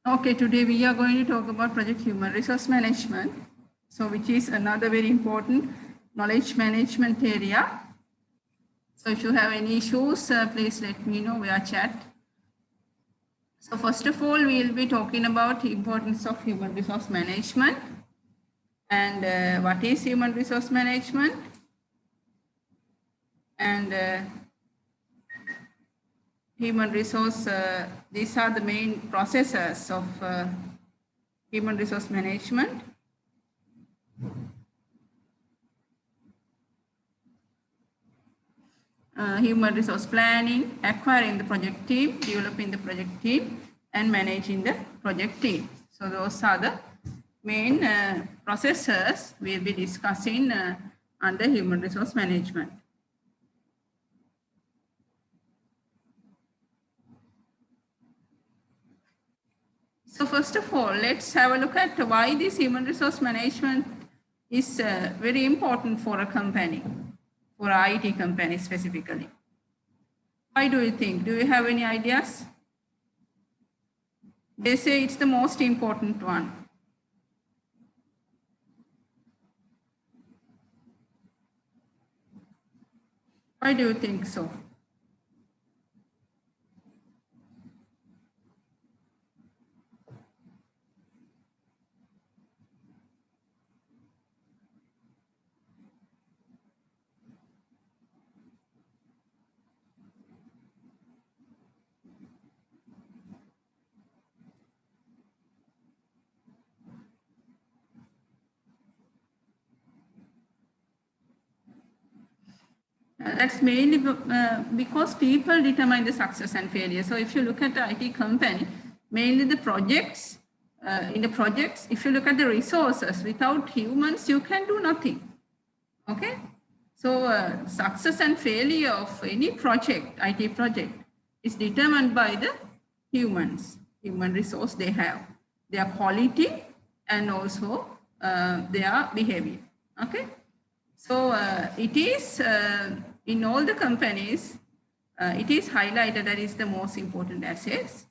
Okay, today we are going to talk about project human resource management. So which is another very important knowledge management area. So if you have any issues, please let me know via chat. So first of all, we will be talking about the importance of human resource management and what is human resource management and human resource, these are the main processes of human resource management. Human resource planning, acquiring the project team, developing the project team, and managing the project team. So those are the main processes we'll be discussing under human resource management. So first of all, let's have a look at why this human resource management is very important for a company, for an IT company specifically. Why do you think? Do you have any ideas? They say it's the most important one. Why do you think so? That's mainly because people determine the success and failure. So if you look at the IT company, mainly the projects, in the projects, if you look at the resources, without humans, you can do nothing. Okay. So success and failure of any project, IT project, is determined by the humans, human resource they have, their quality and also their behavior. Okay. So it is in all the companies, it is highlighted that is the most important assets.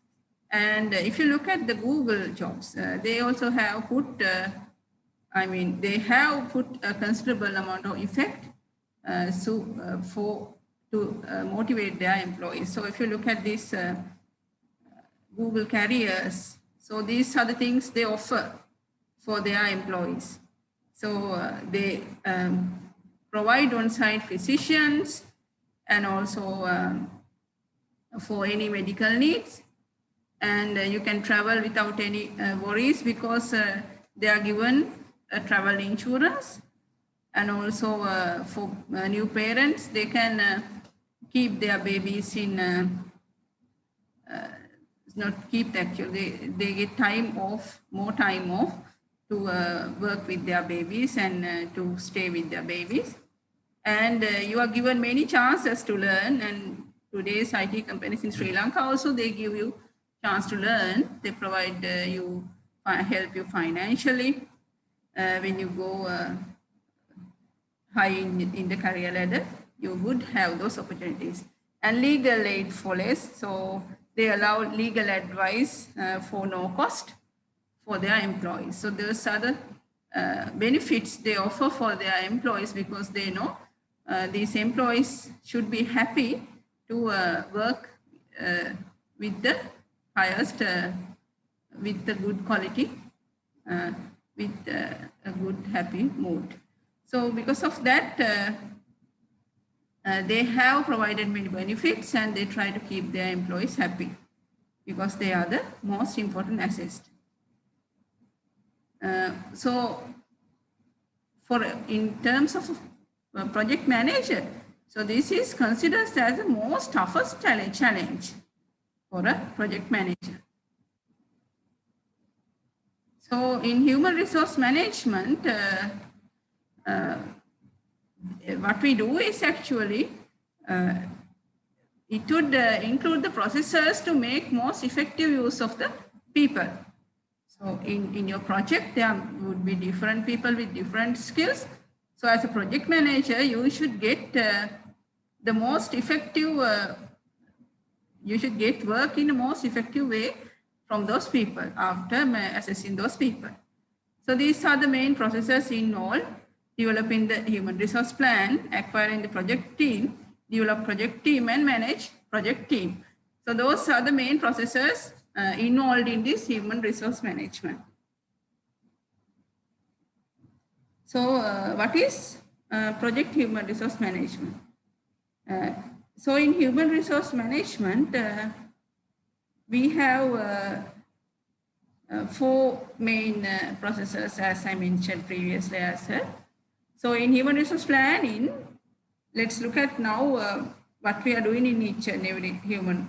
And if you look at the Google jobs, they also have put, they have put a considerable amount of effect to motivate their employees. So if you look at this Google careers, so these are the things they offer for their employees. So they provide on-site physicians and also for any medical needs. And you can travel without any worries because they are given travel insurance. And also for new parents, they can keep their babies in, not keep actually, they get time off, more time off to work with their babies and to stay with their babies. And you are given many chances to learn. And today's IT companies in Sri Lanka also, they give you chance to learn. They provide you, help you financially when you go high in the career ladder, you would have those opportunities. And legal aid follows. So they allow legal advice for no cost for their employees. So those are the benefits they offer for their employees because they know these employees should be happy to work with the highest, with the good quality, with a good happy mood. So because of that, they have provided many benefits and they try to keep their employees happy because they are the most important assets. So for in terms of project manager, so this is considered as the most toughest challenge for a project manager. So in human resource management, what we do is actually, it would include the processes to make most effective use of the people. So in your project, there would be different people with different skills. So as a project manager, you should get the most effective, you should get work in the most effective way from those people after assessing those people. So these are the main processes in all: developing the human resource plan, acquiring the project team, develop project team, and manage project team. So those are the main processes involved in this human resource management. So what is project human resource management? So in human resource management, we have 4 main processes, as I mentioned previously as well. So in human resource planning, let's look at now what we are doing in each and every human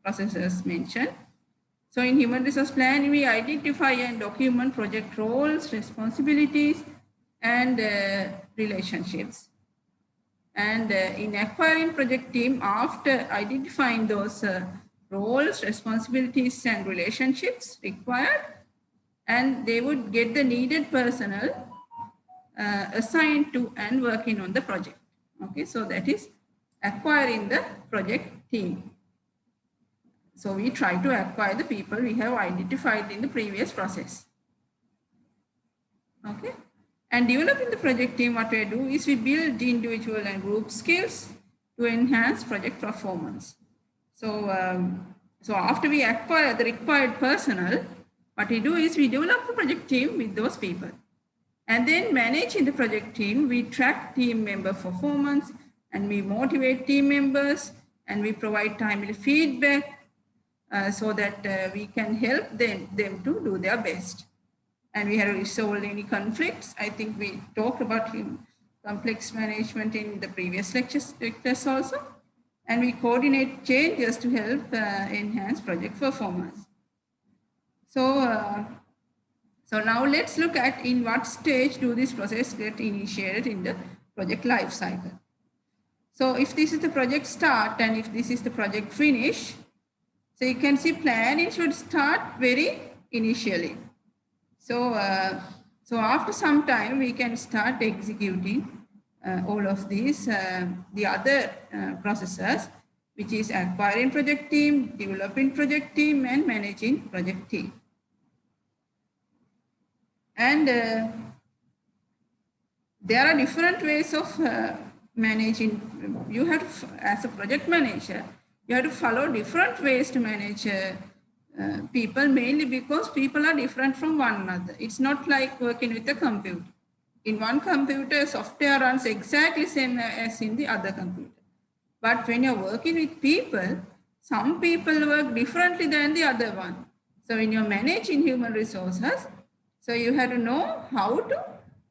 processes mentioned. So in human resource planning, we identify and document project roles, responsibilities, and relationships. And in acquiring project team, after identifying those roles, responsibilities, and relationships required, and they would get the needed personnel assigned to and working on the project. Okay, so that is acquiring the project team. So we try to acquire the people we have identified in the previous process. Okay, and developing the project team, what we do is we build individual and group skills to enhance project performance. So, so after we acquire the required personnel, what we do is we develop the project team with those people. And then managing the project team, we track team member performance, and we motivate team members, and we provide timely feedback so that we can help them to do their best. And we have resolved any conflicts. I think we talked about complex management in the previous lectures also. And we coordinate changes to help enhance project performance. So, so now let's look at in what stage do this process get initiated in the project life cycle. So if this is the project start and if this is the project finish, so you can see planning should start very initially. So, so after some time we can start executing all of these, the other processes, which is acquiring project team, developing project team, and managing project team. And there are different ways of managing. You have to, as a project manager, you have to follow different ways to manage people, mainly because people are different from one another. It's not like working with a computer. In one computer, software runs exactly same as in the other computer. But when you're working with people, some people work differently than the other one. So when you're managing human resources, so you have to know how to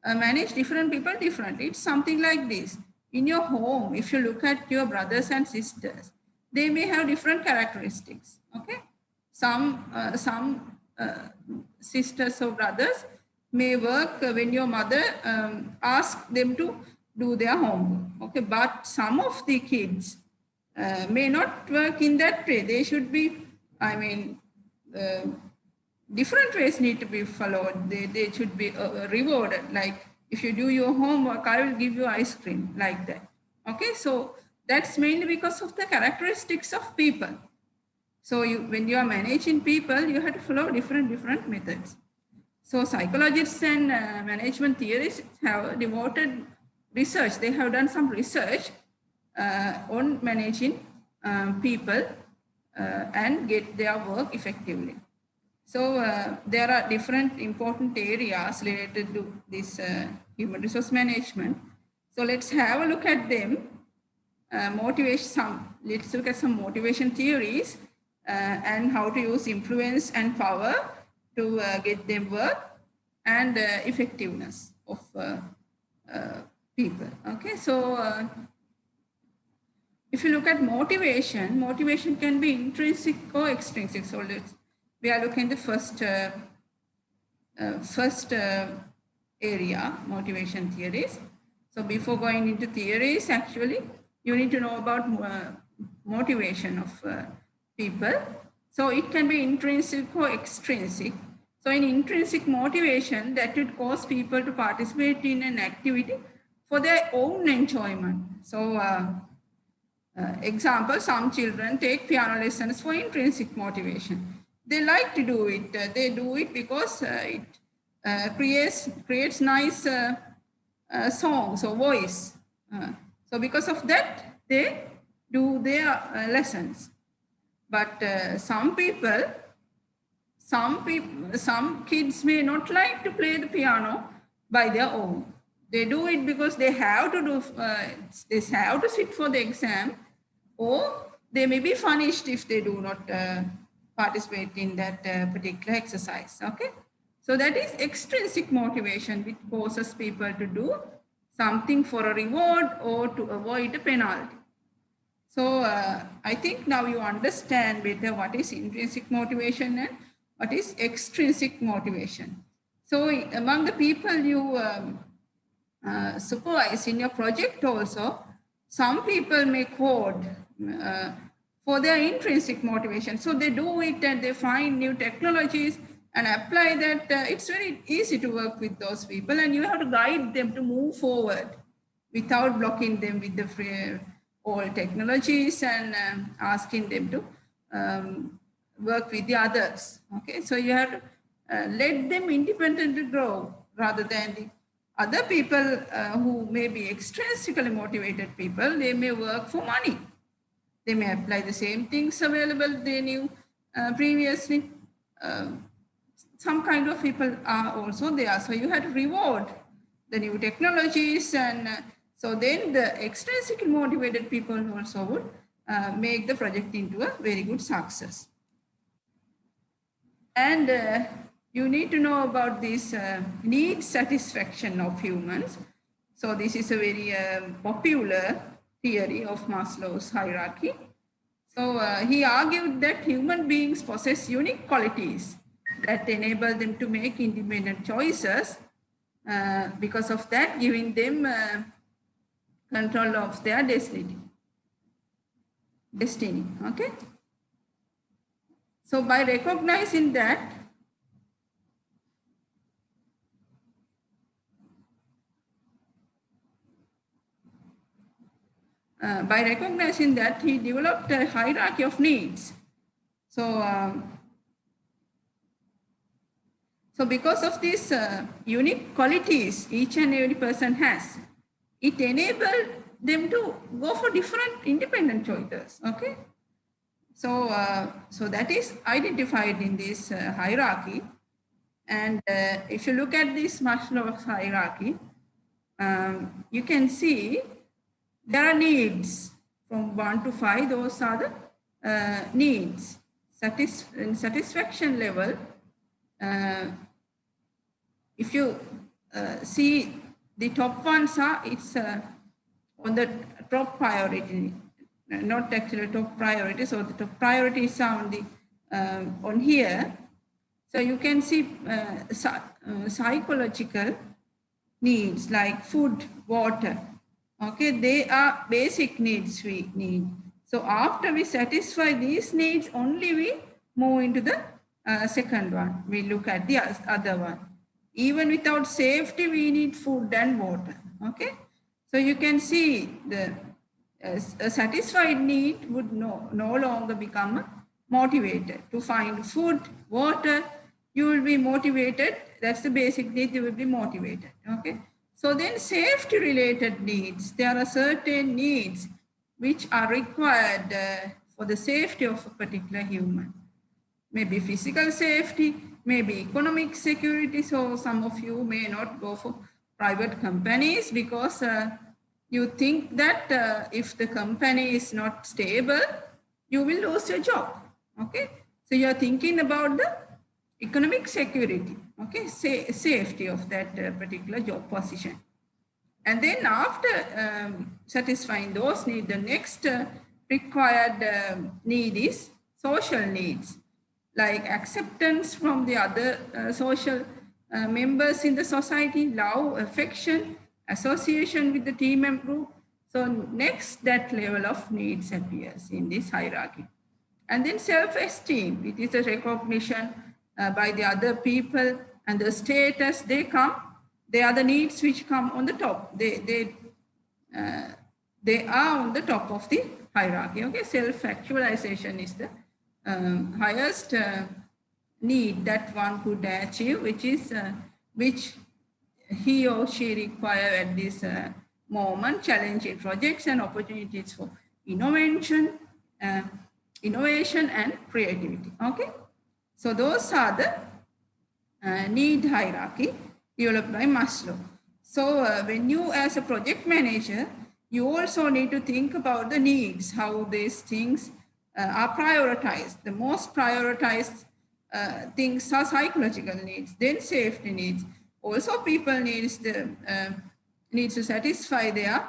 manage different people differently. It's something like this. In your home, if you look at your brothers and sisters, they may have different characteristics. Okay, some sisters or brothers may work when your mother asks them to do their homework. Okay, but some of the kids may not work in that way. They should be, I mean, different ways need to be followed. They should be rewarded. Like if you do your homework, I will give you ice cream, like that. Okay, so that's mainly because of the characteristics of people. So when you are managing people, you have to follow different methods. So psychologists and management theorists have devoted research. They have done some research on managing people and get their work effectively. So there are different important areas related to this human resource management. So let's have a look at them. Let's look at some motivation theories and how to use influence and power to get them work, and effectiveness of people. Okay, so if you look at motivation, motivation can be intrinsic or extrinsic. So we are looking at the first area, motivation theories. So before going into theories, actually, you need to know about motivation of people. So it can be intrinsic or extrinsic. So in intrinsic motivation, that would cause people to participate in an activity for their own enjoyment. So example, some children take piano lessons for intrinsic motivation. they like to do it. They do it because it creates nice songs or voice. So because of that, they do their lessons. But some kids may not like to play the piano by their own. They do it because they have to do. They have to sit for the exam, or they may be punished if they do not participate in that particular exercise. Okay, so that is extrinsic motivation, which causes people to do something for a reward or to avoid a penalty. So I think now you understand better what is intrinsic motivation and what is extrinsic motivation. So among the people you supervise in your project also, some people may code for their intrinsic motivation. So they do it and they find new technologies and apply that. It's very easy to work with those people, and you have to guide them to move forward without blocking them with the free, all technologies and asking them to work with the others. Okay, so you have to let them independently grow rather than the other people who may be extrinsically motivated people. They may work for money. They may apply the same things available they knew previously. Some kind of people are also there. So you have to reward the new technologies, and so then the extrinsically motivated people also would make the project into a very good success. And you need to know about this need satisfaction of humans. So this is a very popular theory of Maslow's hierarchy. So he argued that human beings possess unique qualities that enable them to make independent choices, because of that giving them control of their destiny. Okay. So by recognizing that, he developed a hierarchy of needs. So, so because of these unique qualities each and every person has, it enabled them to go for different independent choices. Okay. So, so that is identified in this hierarchy. And if you look at this Maslow's hierarchy, you can see there are needs from 1 to 5. Those are the needs. Satisfaction level, if you see the top ones are, it's on the top priority, not actually top priority. So the top priorities are on the on here. So you can see psychological needs like food, water. Okay, they are basic needs we need. So after we satisfy these needs, only we move into the second one. We look at the other one. Even without safety, we need food and water. Okay, so you can see the a satisfied need would no longer become motivated. To find food, water, you will be motivated. That's the basic need, you will be motivated. Okay. So then safety related needs, there are certain needs which are required for the safety of a particular human. Maybe physical safety, maybe economic security. So some of you may not go for private companies because you think that if the company is not stable, you will lose your job. Okay. So you are thinking about the economic security, okay, safety of that particular job position. And then after satisfying those needs, the next required need is social needs, like acceptance from the other social members in the society, love, affection, association with the team and group. So next, that level of needs appears in this hierarchy. And then self-esteem, it is a recognition by the other people and the status they come. They are the needs which come on the top. They are on the top of the hierarchy. Okay, self-actualization is the highest need that one could achieve, which he or she require at this moment, challenging projects and opportunities for innovation, innovation and creativity. Okay, so those are the need hierarchy developed by Maslow. So when you as a project manager, you also need to think about the needs, how these things are prioritized. The most prioritized things are psychological needs, then safety needs. Also, people needs to satisfy their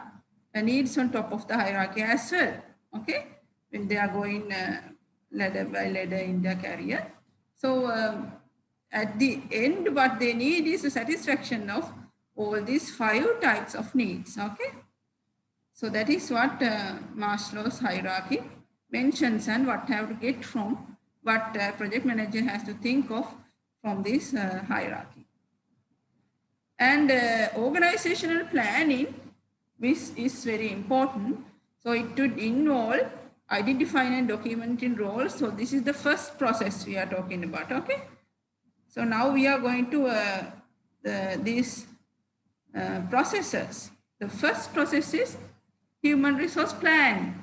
needs on top of the hierarchy as well. Okay, when they are going ladder by ladder in their career. So at the end, what they need is the satisfaction of all these 5 types of needs. Okay, so that is what Maslow's hierarchy mentions, and what have to get from what project manager has to think of from this hierarchy. And organizational planning, which is very important. So it would involve identifying and documenting roles. So this is the first process we are talking about. Okay. So now we are going to these processes. The first process is human resource plan.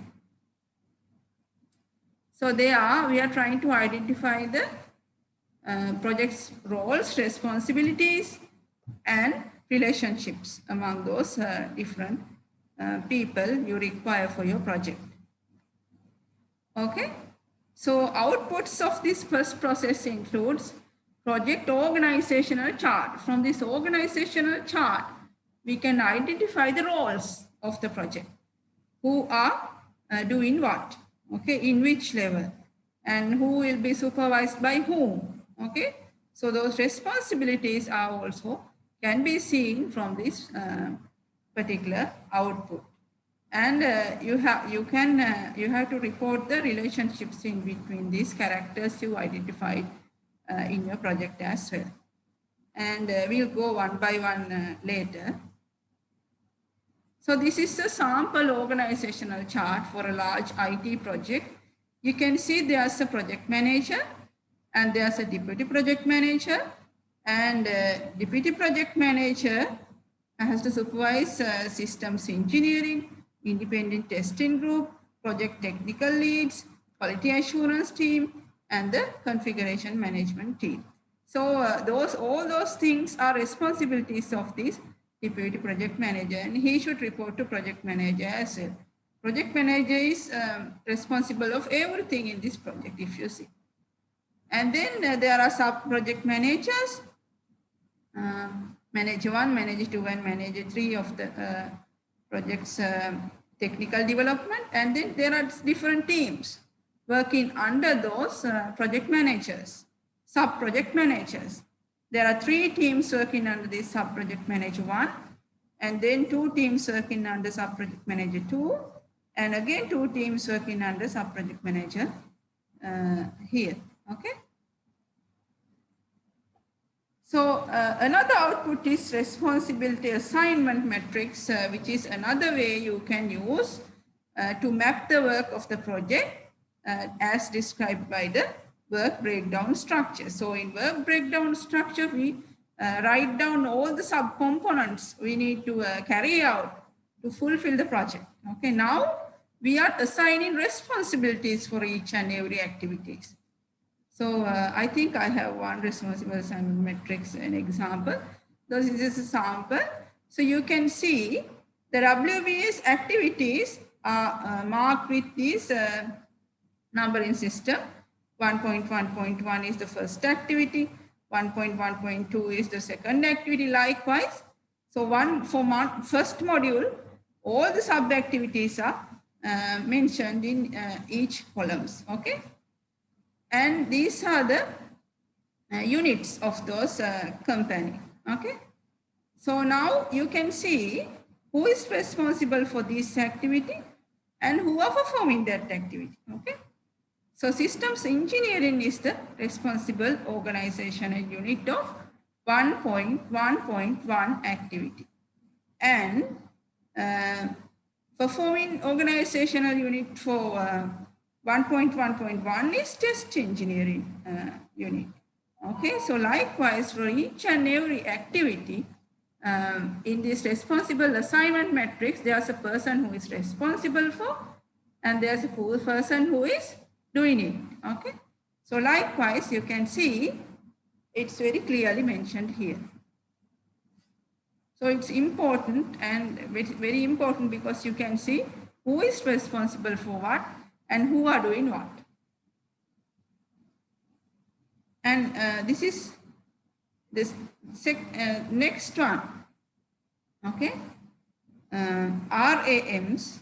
So we are trying to identify the project's roles, responsibilities, and relationships among those different people you require for your project. Okay, so outputs of this first process includes project organizational chart. From this organizational chart, we can identify the roles of the project, who are doing what, okay, in which level, and who will be supervised by whom. Okay, so those responsibilities are also can be seen from this particular output. And you have to report the relationships in between these characters you identified in your project as well. And we'll go one by one later. So this is a sample organizational chart for a large IT project. You can see there's a project manager and there's a deputy project manager, and deputy project manager has to supervise systems engineering, independent testing group, project technical leads, quality assurance team, and the configuration management team. So all those things are responsibilities of this deputy project manager, and he should report to project manager as well. Project manager is responsible of everything in this project, if you see. And then there are sub-project managers, manager 1, manager 2, and manager 3 of the project's technical development. And then there are different teams working under those project managers, sub-project managers. There are 3 teams working under this sub-project manager 1, and then 2 teams working under sub-project manager 2, and again 2 teams working under sub-project manager here. Okay. So another output is responsibility assignment matrix, which is another way you can use to map the work of the project as described by the work breakdown structure. So in work breakdown structure, we write down all the subcomponents we need to carry out to fulfill the project. Okay, now we are assigning responsibilities for each and every activities. So I think I have one responsible assignment matrix, an example. This is a sample. So you can see the WBS activities are marked with this numbering system. 1.1.1 is the first activity. 1.1.2 is the second activity, likewise. So for first module, all the sub-activities are mentioned in each columns, okay? And these are the units of those company, okay? So now you can see who is responsible for this activity and who are performing that activity, okay? So systems engineering is the responsible organizational unit of 1.1.1 activity. And performing organizational unit for 1.1.1 is test engineering unit. Okay, so likewise for each and every activity in this responsible assignment matrix, there's a person who is responsible for and there's a person who is doing it. Okay, so likewise you can see it's very clearly mentioned here. So it's important and very important because you can see who is responsible for what and who are doing what. And this is this next one. Okay, RAMs.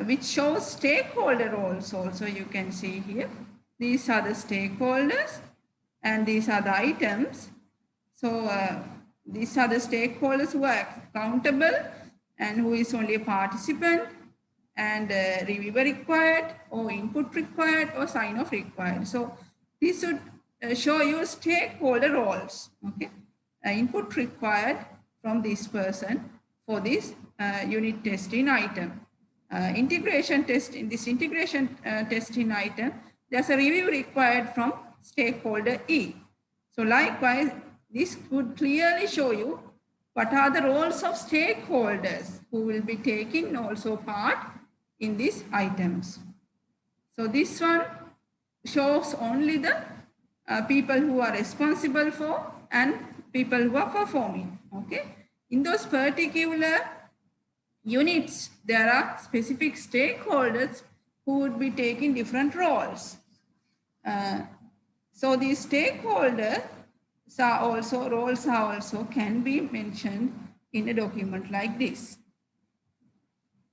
Which shows stakeholder roles also you can see here. These are the stakeholders and these are the items. So these are the stakeholders who are accountable and who is only a participant and reviewer required or input required or sign off required. So this should show you stakeholder roles. Okay, input required from this person for this unit testing item. Integration test in this integration testing item, there's a review required from stakeholder E. So likewise, this could clearly show you what are the roles of stakeholders who will be taking also part in these items. So this one shows only the people who are responsible for and people who are performing. Okay, in those particular units, there are specific stakeholders who would be taking different roles. So these stakeholders roles are also can be mentioned in a document like this.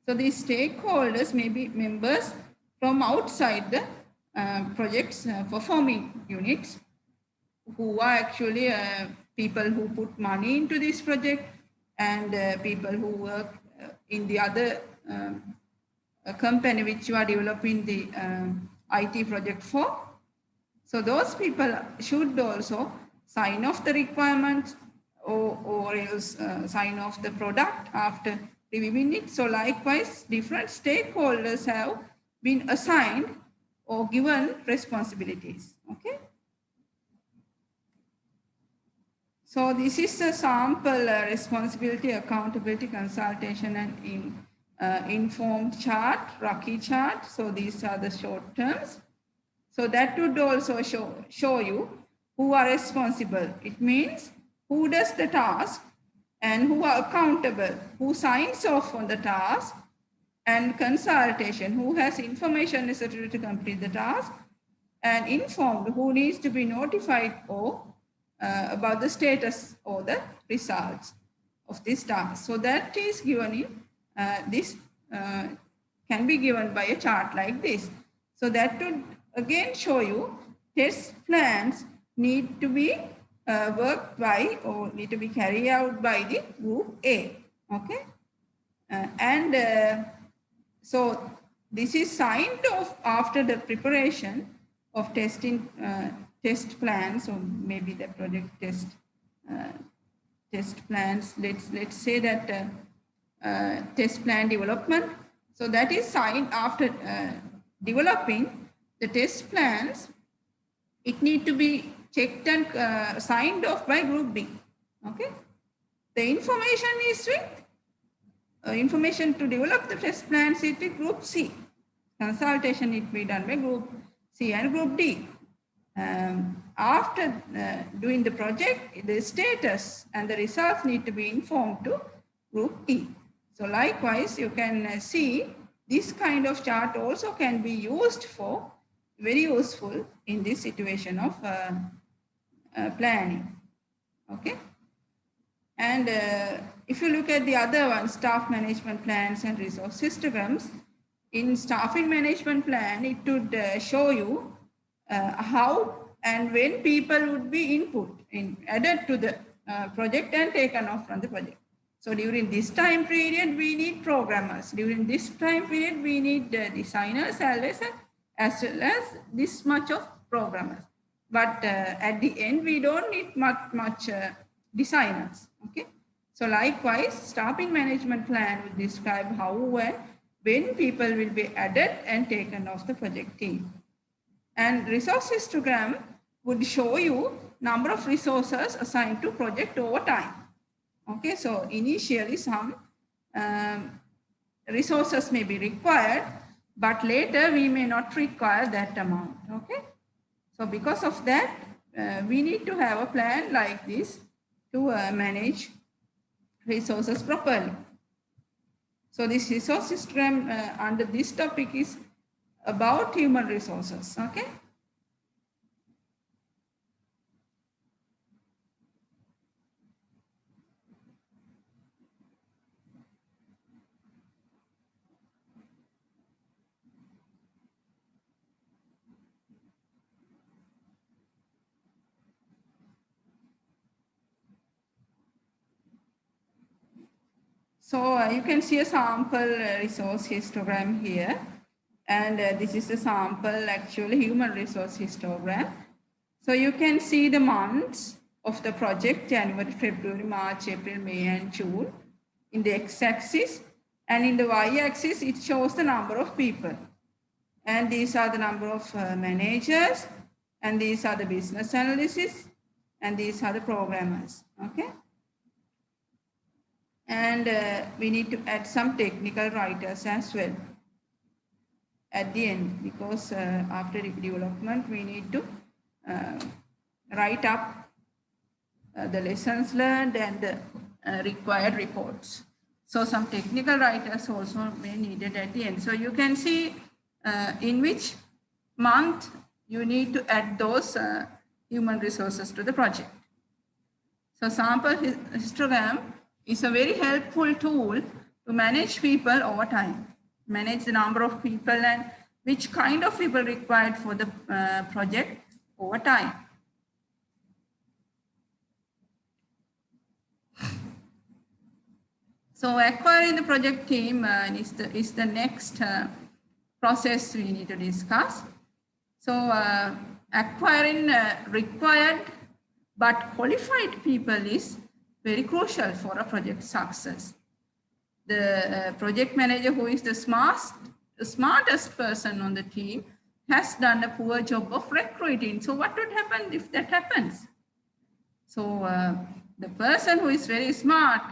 So these stakeholders may be members from outside the project's performing units who are actually people who put money into this project and people who work in the other company which you are developing the IT project for. So those people should also sign off the requirements or else sign off the product after reviewing it. So likewise, different stakeholders have been assigned or given responsibilities. Okay. So this is a sample responsibility, accountability, consultation, and informed chart, Rocky chart. So these are the short terms. So that would also show you who are responsible. It means who does the task and who are accountable, who signs off on the task, and consultation, who has information necessary to complete the task, and informed, who needs to be notified or about the status or the results of this task. So that is given in this can be given by a chart like this. So that would again show you test plans need to be worked by or need to be carried out by the group A. Okay, so this is signed off after the preparation of testing test plans, or maybe the project test plans. Let's say that test plan development. So that is signed after developing the test plans. It need to be checked and signed off by group B. Okay, the information is with information to develop the test plans is with group C. Consultation need to be done by group C and group D. After doing the project, the status and the results need to be informed to group E. So likewise, you can see this kind of chart also can be used for very useful in this situation of planning. Okay. And if you look at the other one, staff management plans and resource histograms, in staffing management plan, it would show you how and when people would be added to the project and taken off from the project. So during this time period, we need programmers. During this time period, we need designers, as well as this much of programmers. But at the end, we don't need much designers. Okay. So likewise, staffing management plan will describe how and when people will be added and taken off the project team. And resource histogram would show you number of resources assigned to project over time. Okay, so initially some resources may be required, but later we may not require that amount. Okay, so because of that, we need to have a plan like this to manage resources properly. So this resource histogram under this topic is about human resources. Okay. So you can see a sample resource histogram here. And this is a sample actually human resource histogram. So you can see the months of the project, January, February, March, April, May, and June in the x-axis. And in the y-axis, it shows the number of people. And these are the number of managers. And these are the business analysts. And these are the programmers. Okay. And we need to add some technical writers as well at the end, because after development, we need to write up the lessons learned and the required reports. So some technical writers also may needed at the end. So you can see in which month you need to add those human resources to the project. So sample histogram is a very helpful tool to manage people over time, manage the number of people and which kind of people required for the project over time. So acquiring the project team is the next process we need to discuss. So acquiring required but qualified people is very crucial for a project success. The project manager, who is the smartest person on the team, has done a poor job of recruiting. So what would happen if that happens? So the person who is very smart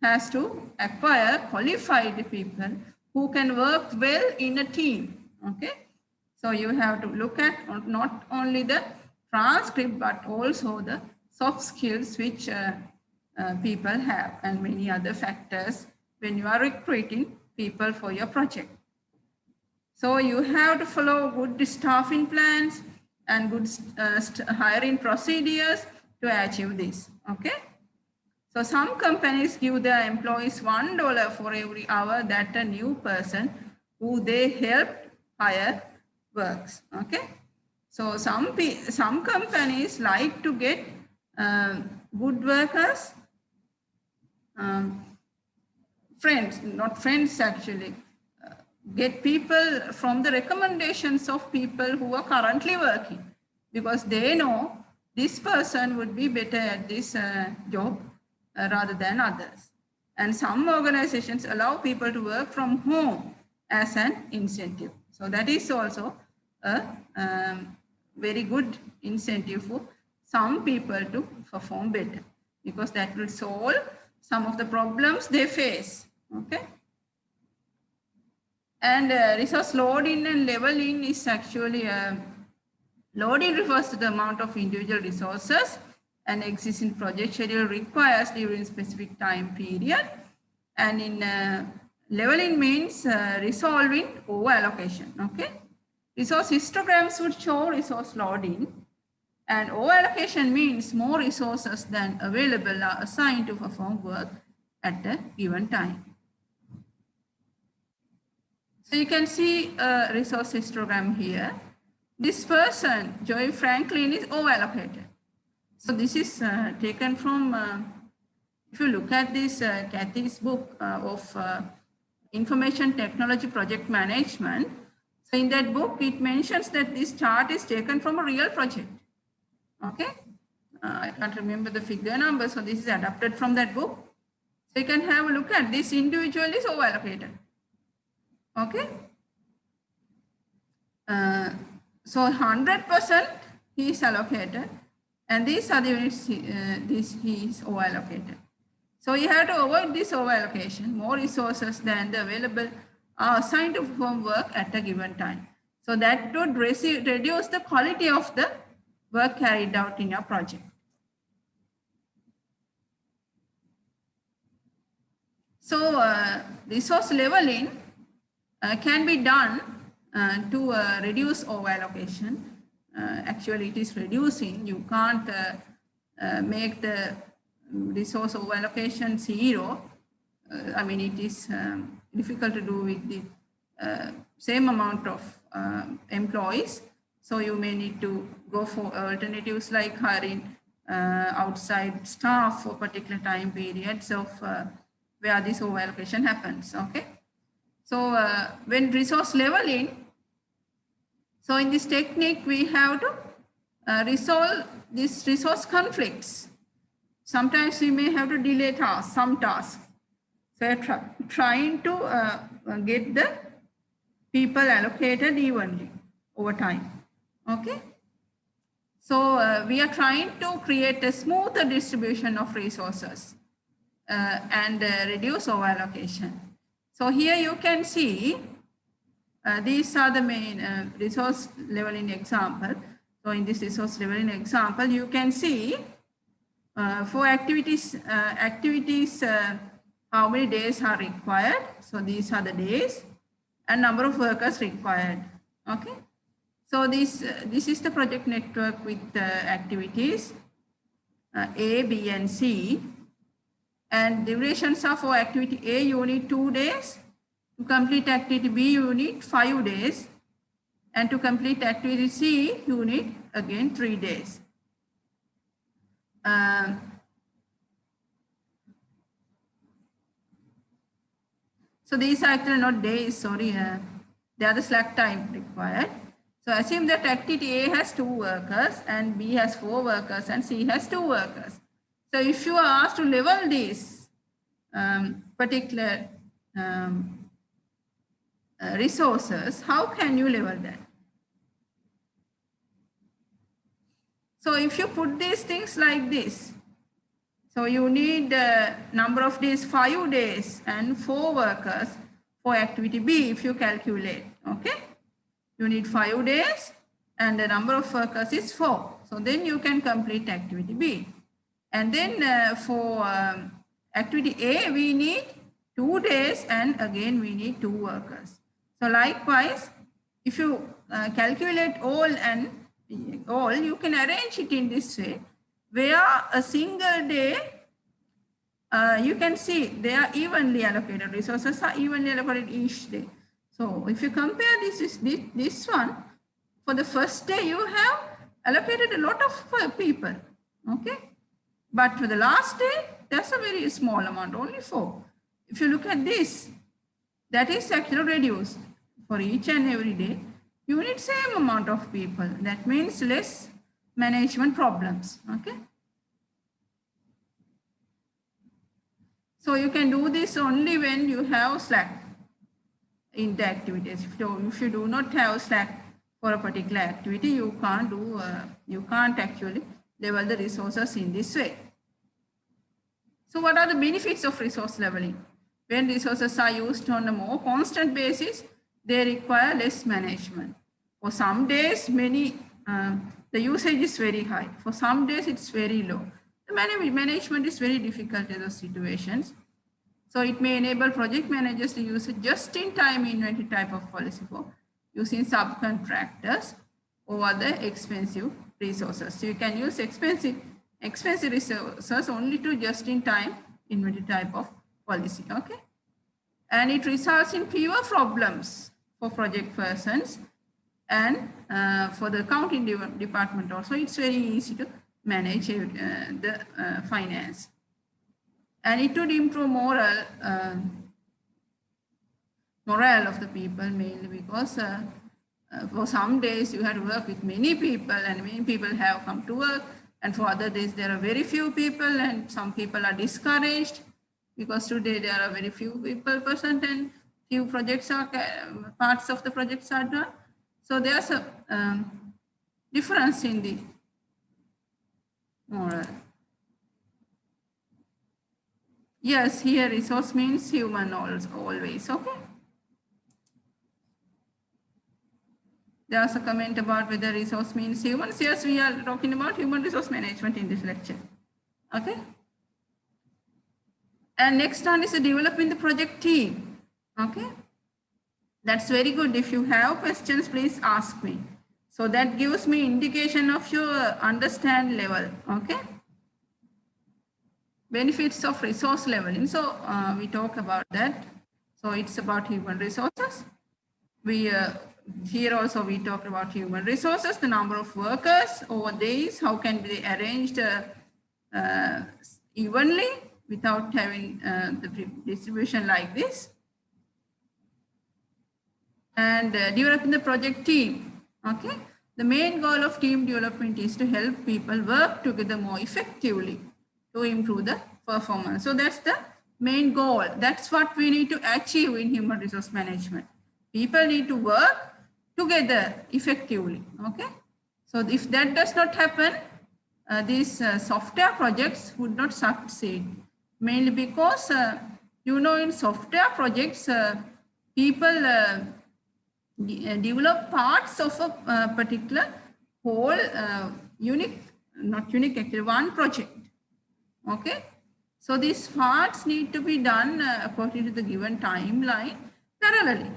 has to acquire qualified people who can work well in a team. Okay. So you have to look at not only the transcript, but also the soft skills which people have and many other factors when you are recruiting people for your project. So you have to follow good staffing plans and good hiring procedures to achieve this. Okay. So some companies give their employees $1 for every hour that a new person who they helped hire works. Okay. So some companies like to get good workers, friends, not friends actually, get people from the recommendations of people who are currently working, because they know this person would be better at this job rather than others. And some organizations allow people to work from home as an incentive. So that is also a very good incentive for some people to perform better, because that will solve some of the problems they face. Okay. And resource load-in and level-in is actually load-in refers to the amount of individual resources an existing project schedule requires during specific time period. And in level-in means resolving over-allocation. Okay. Resource histograms would show resource load-in, and over-allocation means more resources than available are assigned to perform work at a given time. So you can see a resource histogram here. This person, Joy Franklin, is over-allocated. So this is taken from, if you look at this, Kathy's book of Information Technology Project Management. So in that book, it mentions that this chart is taken from a real project. Okay. I can't remember the figure number. So this is adapted from that book. So you can have a look at this individual is over-allocated. Okay. So 100% he is allocated, and these are the units he is over-allocated. So you have to avoid this over-allocation. More resources than the available are assigned to perform work at a given time. So that would reduce the quality of the work carried out in your project. So resource leveling can be done to reduce over-allocation. Actually, it is reducing. You can't make the resource over-allocation zero. I mean, it is difficult to do with the same amount of employees. So you may need to go for alternatives like hiring outside staff for particular time periods of where this over-allocation happens. Okay. So when resource leveling, so in this technique, we have to resolve these resource conflicts. Sometimes we may have to delay tasks, some tasks. So trying to get the people allocated evenly over time. Okay. So we are trying to create a smoother distribution of resources and reduce over-allocation. So here you can see these are the main resource leveling example. So in this resource leveling example, you can see for activities, how many days are required. So these are the days and number of workers required. Okay. So this is the project network with activities A, B, and C. And durations are for activity A, you need 2 days. To complete activity B, you need 5 days. And to complete activity C, you need again 3 days. So these are actually not days, sorry. They are the slack time required. So assume that activity A has 2 workers and B has 4 workers and C has 2 workers. So if you are asked to level these particular resources, how can you level that? So if you put these things like this, so you need number of days, 5 days and 4 workers for activity B if you calculate, okay? You need 5 days and the number of workers is 4. So then you can complete activity B. And then for activity A, we need 2 days and again we need 2 workers. So likewise, if you calculate all and all, you can arrange it in this way, where a single day, you can see they are evenly allocated, resources are evenly allocated each day. So if you compare this one, for the first day you have allocated a lot of people, okay? But for the last day, that's a very small amount, only 4. If you look at this, that is actually reduced. For each and every day, you need same amount of people. That means less management problems, okay? So you can do this only when you have slack in the activities. If you do not have slack for a particular activity, you can't actually level the resources in this way. So what are the benefits of resource leveling? When resources are used on a more constant basis, they require less management. For some days, the usage is very high. For some days, it's very low. The management is very difficult in those situations. So it may enable project managers to use a just-in-time inventory type of policy for using subcontractors over the expensive resources. So you can use expensive resources only to just-in-time inventory type of policy, okay? And it results in fewer problems for project persons and for the accounting department also. It's very easy to manage the finance. And it would improve morale of the people, mainly because for some days you have to work with many people and many people have come to work, and for other days there are very few people and some people are discouraged because today there are very few people present and few projects are, parts of the projects are done. So there's a difference in the model. Yes, here resource means human always, okay? There's a comment about whether resource means humans. Yes, we are talking about human resource management in this lecture, okay? And next one is developing the project team, okay? That's very good. If you have questions, please ask me. So that gives me indication of your understand level, okay? Benefits of resource leveling. So we talk about that. So it's about human resources. We here also we talk about human resources, the number of workers over days, how can be arranged evenly without having the distribution like this. And developing the project team, okay? The main goal of team development is to help people work together more effectively to improve the performance. So that's the main goal. That's what we need to achieve in human resource management. People need to work together effectively, okay? So if that does not happen, these software projects would not succeed, mainly because, you know, in software projects, people develop parts of a particular whole unique, not unique, actually one project, okay? So these parts need to be done according to the given timeline parallelly.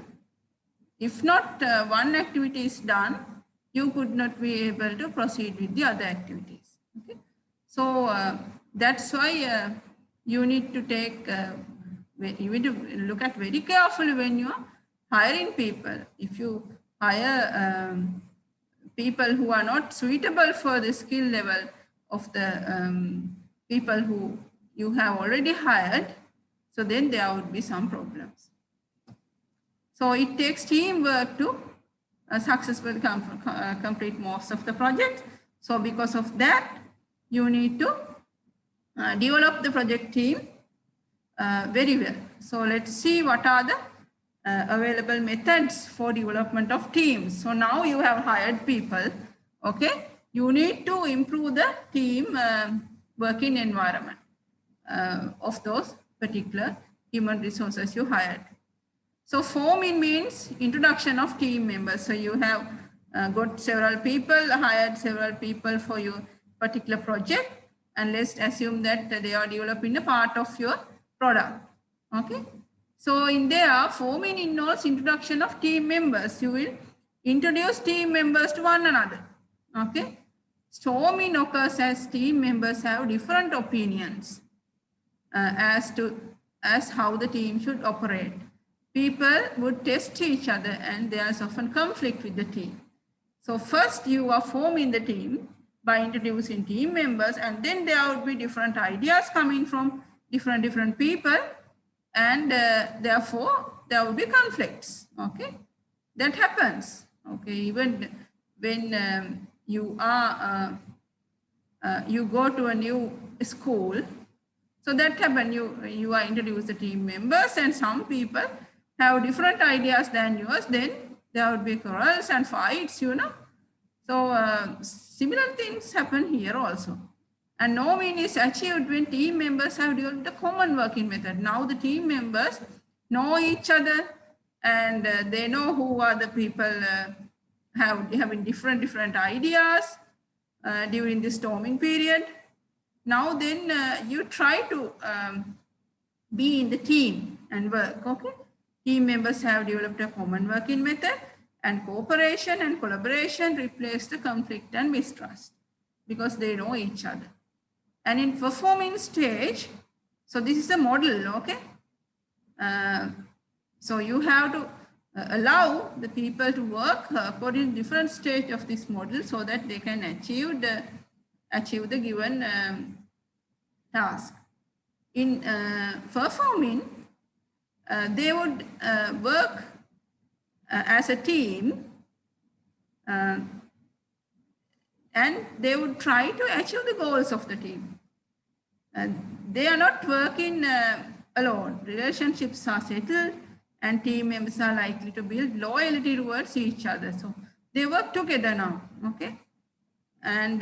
If not one activity is done, you could not be able to proceed with the other activities. Okay? So that's why you need to take, you need to look at very carefully when you are hiring people. If you hire people who are not suitable for the skill level of the people who you have already hired, so then there would be some problems. So it takes teamwork to successfully complete most of the project. So because of that, you need to develop the project team very well. So let's see what are the available methods for development of teams. So now you have hired people, okay? You need to improve the team working environment of those particular human resources you hired. So forming means introduction of team members. So you have got several people, hired several people for your particular project, and let's assume that they are developing a part of your product, okay? So in there, forming involves introduction of team members. You will introduce team members to one another, okay? Storming occurs as team members have different opinions as how the team should operate. People would test each other and there's often conflict with the team. So first you are forming the team by introducing team members, and then there would be different ideas coming from different people, and therefore there will be conflicts, okay? That happens, okay? Even when you go to a new school, so that happens, you are introduced the team members and some people have different ideas than yours, then there would be quarrels and fights, you know. So similar things happen here also. And no win is achieved when team members have developed a common working method. Now the team members know each other and they know who are the people having different ideas during the storming period. Now then you try to be in the team and work, okay? Team members have developed a common working method, and cooperation and collaboration replace the conflict and mistrust because they know each other. And in performing stage, so this is a model, okay? So you have to allow the people to work according to different stage of this model so that they can achieve the given task. In performing, they would work as a team and they would try to achieve the goals of the team. They are not working alone. Relationships are settled and team members are likely to build loyalty towards each other. So they work together now, okay? And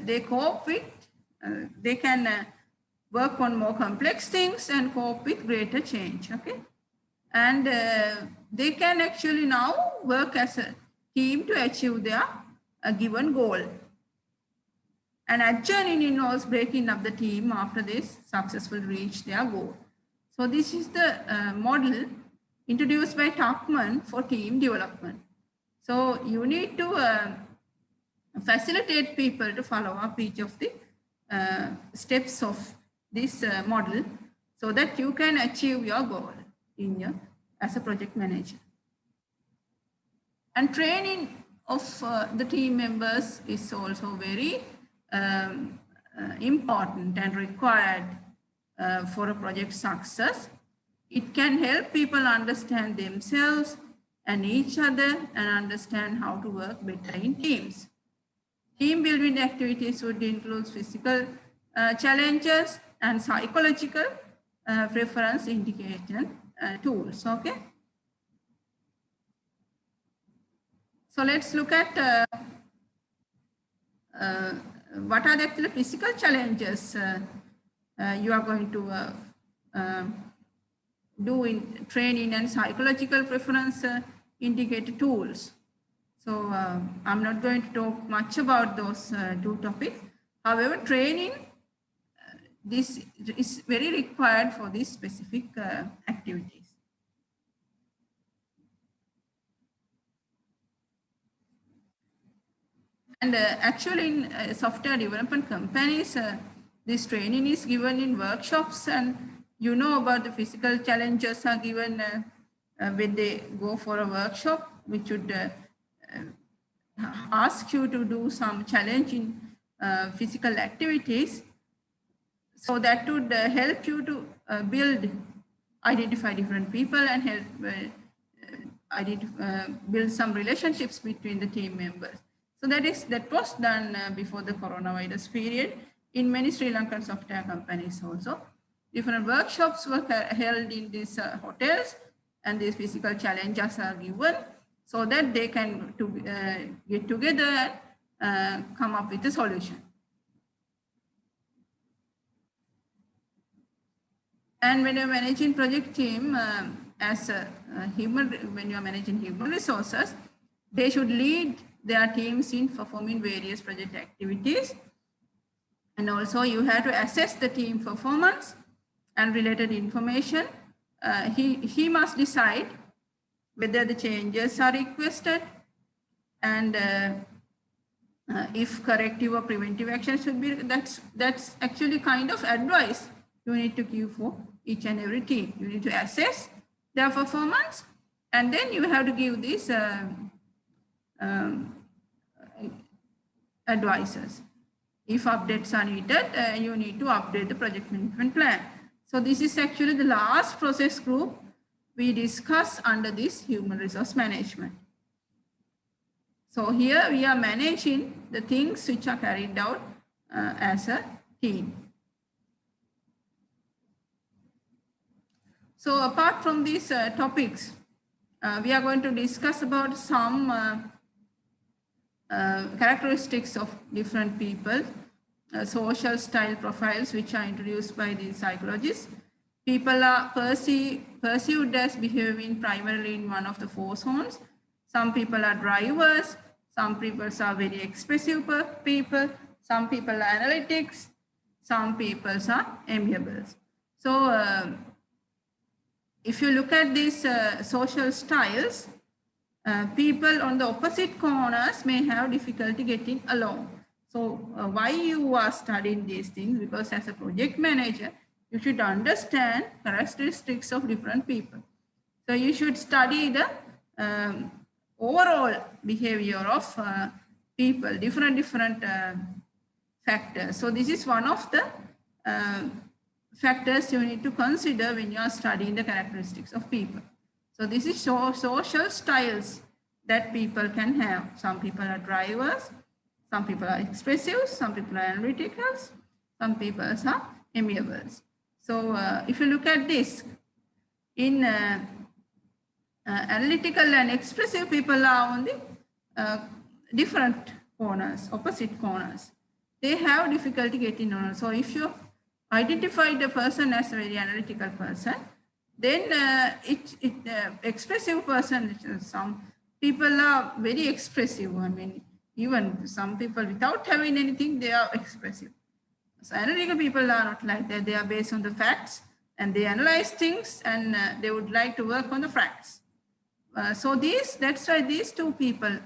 they cope with, they can work on more complex things and cope with greater change, okay? And they can actually now work as a team to achieve their given goal. And adjourning involves breaking up the team after this successfully reach their goal. So this is the model introduced by Tuckman for team development. So you need to facilitate people to follow up each of the steps of this model so that you can achieve your goal in your, as a project manager. And training of the team members is also very important and required for a project success. It can help people understand themselves and each other and understand how to work better in teams. Team building activities would include physical challenges and psychological preference indication tools, okay? So let's look at what are the actual physical challenges you are going to do in training and psychological preference indicator tools. So I'm not going to talk much about those two topics. However, training, this is very required for these specific activities. And actually in software development companies, this training is given in workshops, and you know about the physical challenges are given when they go for a workshop, which would ask you to do some challenging physical activities. So that would help you to identify different people and help build some relationships between the team members. So that was done before the coronavirus period in many Sri Lankan software companies also. Different workshops were held in these hotels, and these physical challenges are given so that they can get together and come up with a solution. And when you're managing project team when you are managing human resources, they should lead their teams in performing various project activities. And also you have to assess the team performance and related information. He must decide whether the changes are requested and if corrective or preventive action should be. That's actually kind of advice you need to give for each and every team. You need to assess their performance, and then you have to give these advices. If updates are needed, you need to update the project management plan. So this is actually the last process group we discuss under this human resource management. So here we are managing the things which are carried out as a team. So apart from these topics, we are going to discuss about some characteristics of different people, social style profiles which are introduced by the psychologists. People are perceived as behaving primarily in one of the four zones. Some people are drivers, some people are very expressive people, some people are analytics, some people are amiables. So if you look at these social styles, people on the opposite corners may have difficulty getting along. So why you are studying these things? Because as a project manager, you should understand characteristics of different people. So you should study the overall behavior of people, different factors. So this is one of the factors you need to consider when you are studying the characteristics of people. So this is social styles that people can have. Some people are drivers, some people are expressive, some people are analytical, some people are amiables. So if you look at this, in Analytical and expressive people are on the different corners, opposite corners. They have difficulty getting on. So if you identify the person as a very analytical person, then expressive person, some people are very expressive. I mean, even some people without having anything, they are expressive. So analytical people are not like that. They are based on the facts and they analyze things and they would like to work on the facts. So that's why these two people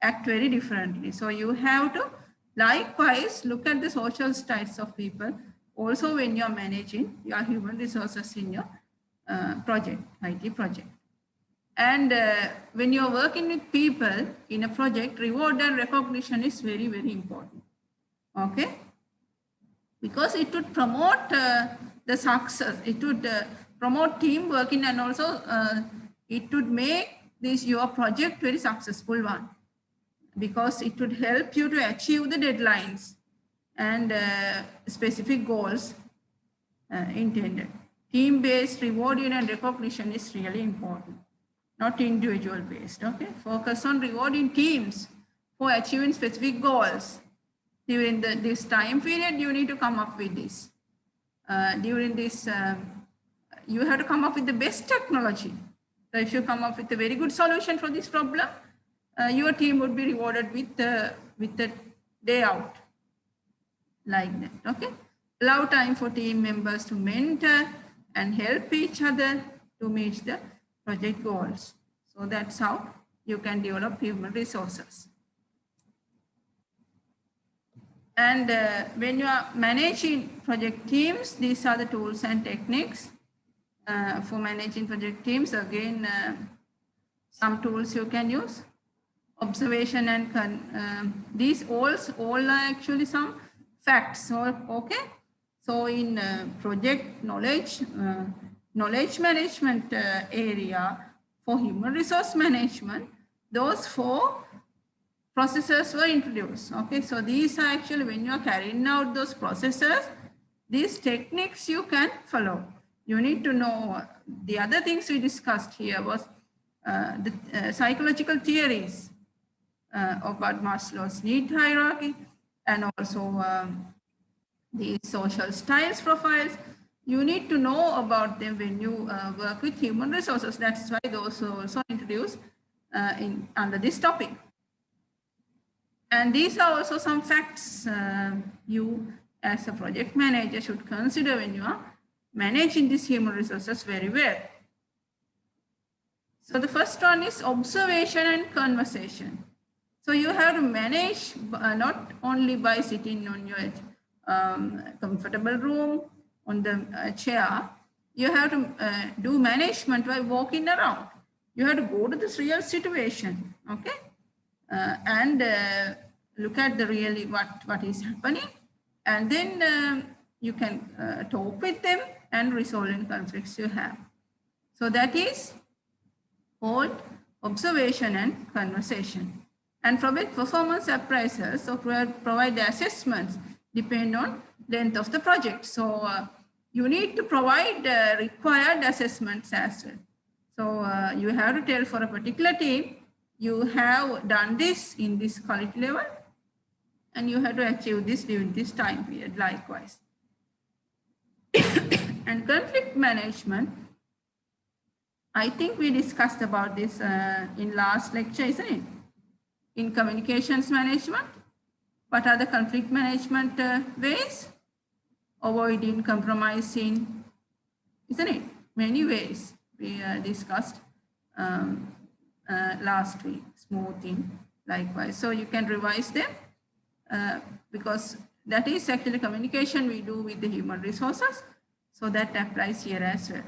act very differently. So you have to likewise look at the social styles of people also when you're managing your human resources in your project, IT project. And when you're working with people in a project, reward and recognition is very, very important. Okay? Because it would promote the success, it would promote team working, and also it would make this your project very successful one, because it would help you to achieve the deadlines and specific goals intended. Team-based rewarding and recognition is really important, not individual-based. Okay, focus on rewarding teams for achieving specific goals. During this time period, you need to come up with this. During this, you have to come up with the best technology. So if you come up with a very good solution for this problem, your team would be rewarded with the day out, like that. Okay. Allow time for team members to mentor and help each other to meet the project goals. So that's how you can develop human resources. And when you are managing project teams, these are the tools and techniques for managing project teams. Again, some tools you can use. Observation and these all are actually some facts. So, okay. So in project knowledge management area for human resource management, those 4 processes were introduced. Okay, so these are actually, when you are carrying out those processes, these techniques you can follow. You need to know the other things we discussed here was the psychological theories about Maslow's need hierarchy, and also the social styles profiles. You need to know about them when you work with human resources. That's why those are also introduced under this topic. And these are also some facts you as a project manager should consider when you are managing these human resources very well. So the first one is observation and conversation. So you have to manage not only by sitting on your comfortable room on the chair. You have to do management by walking around. You have to go to this real situation, okay? And look at the really what is happening, and then you can talk with them and resolve any conflicts you have. So that is called observation and conversation. And project performance appraisals, so provide the assessments depend on length of the project. So you need to provide required assessments as well. So you have to tell for a particular team, you have done this in this quality level, and you have to achieve this during this time period, likewise. And conflict management, I think we discussed about this in last lecture, isn't it? In communications management, what are the conflict management ways? Avoiding, compromising, isn't it? Many ways we discussed last week, smoothing, likewise. So you can revise them because that is actually communication we do with the human resources. So that applies here as well.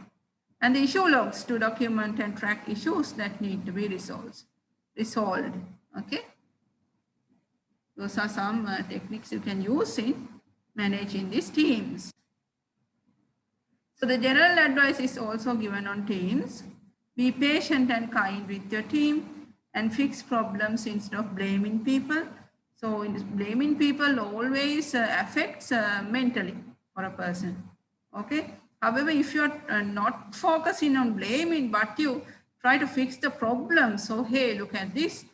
And the issue logs to document and track issues that need to be resolved. Okay. Those are some techniques you can use in managing these teams. So the general advice is also given on teams. Be patient and kind with your team and fix problems instead of blaming people. So blaming people always affects mentally for a person. Okay. However, if you're not focusing on blaming, but you try to fix the problem. So, hey, look at this.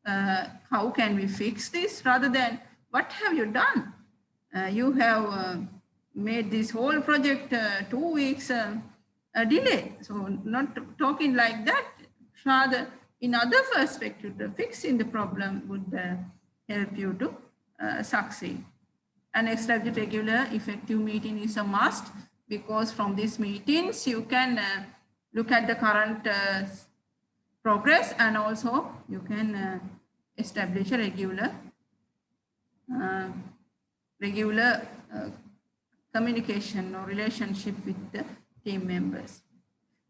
How can we fix this? Rather than, what have you done? You have made this whole project 2 weeks delay. So not talking like that, rather in other perspective, fixing the problem would help you to succeed. An established regular effective meeting is a must, because from these meetings you can look at the current progress, and also you can establish a regular communication or relationship with the team members.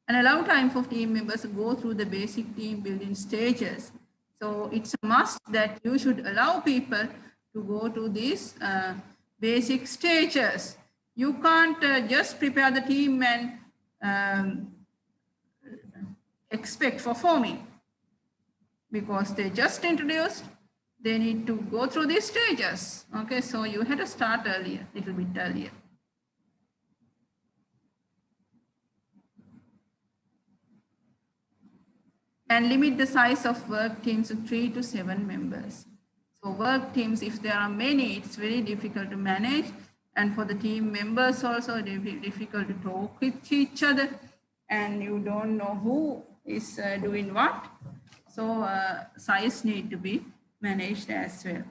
And allow time for team members to go through the basic team building stages. So it's a must that you should allow people to go to these basic stages. You can't just prepare the team and expect for forming, because they just introduced. They need to go through these stages. Okay, so you had to start earlier, a little bit earlier. And limit the size of work teams to 3 to 7 members. So work teams, if there are many, it's very difficult to manage. And for the team members also, it will be difficult to talk with each other. And you don't know who is doing what. So size need to be managed as well.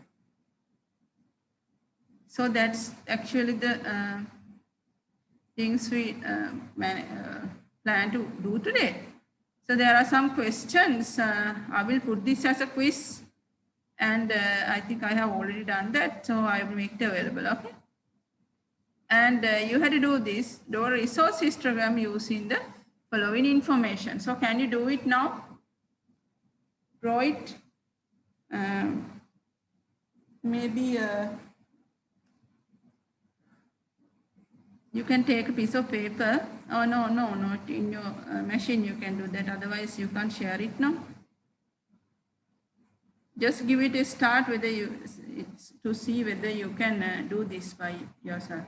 So that's actually the things we plan to do today. So there are some questions. I will put this as a quiz, and I think I have already done that, so I will make it available, okay? And you had to do this, do a resource histogram using the following information. So can you do it now? Draw it. Maybe you can take a piece of paper. Oh, no, not in your machine. You can do that. Otherwise, you can't share it now. Just give it a start whether it's to see whether you can do this by yourself.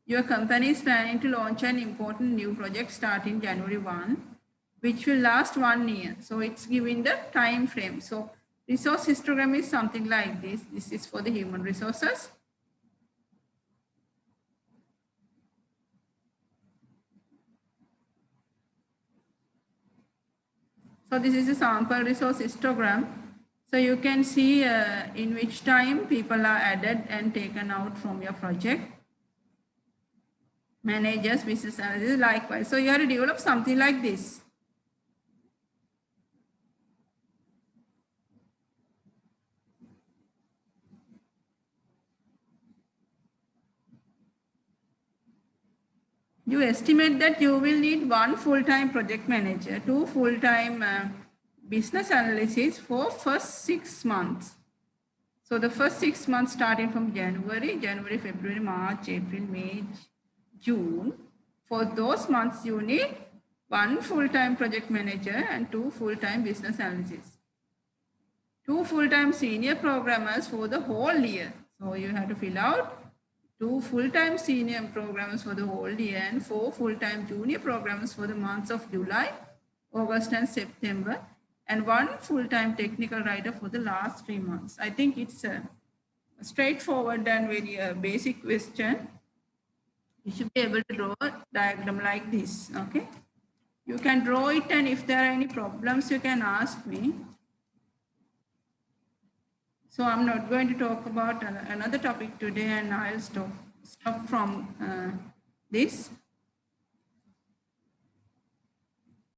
Your company is planning to launch an important new project starting January 1, which will last 1 year. So it's giving the time frame. So resource histogram is something like this. This is for the human resources. So this is a sample resource histogram. So you can see in which time people are added and taken out from your project. Managers, business analysts, likewise. So you have to develop something like this. You estimate that you will need 1 full-time project manager, 2 full-time business analysts for first 6 months. So the first 6 months starting from January, February, March, April, May, June. For those months, you need 1 full-time project manager and 2 full-time business analysts. 2 full-time senior programmers for the whole year. So you have to fill out 2 full-time senior programmers for the whole year and 4 full-time junior programmers for the months of July, August, and September, and 1 full-time technical writer for the last 3 months. I think it's a straightforward and very basic question. You should be able to draw a diagram like this, okay? You can draw it, and if there are any problems, you can ask me. So I'm not going to talk about another topic today, and I'll stop from this.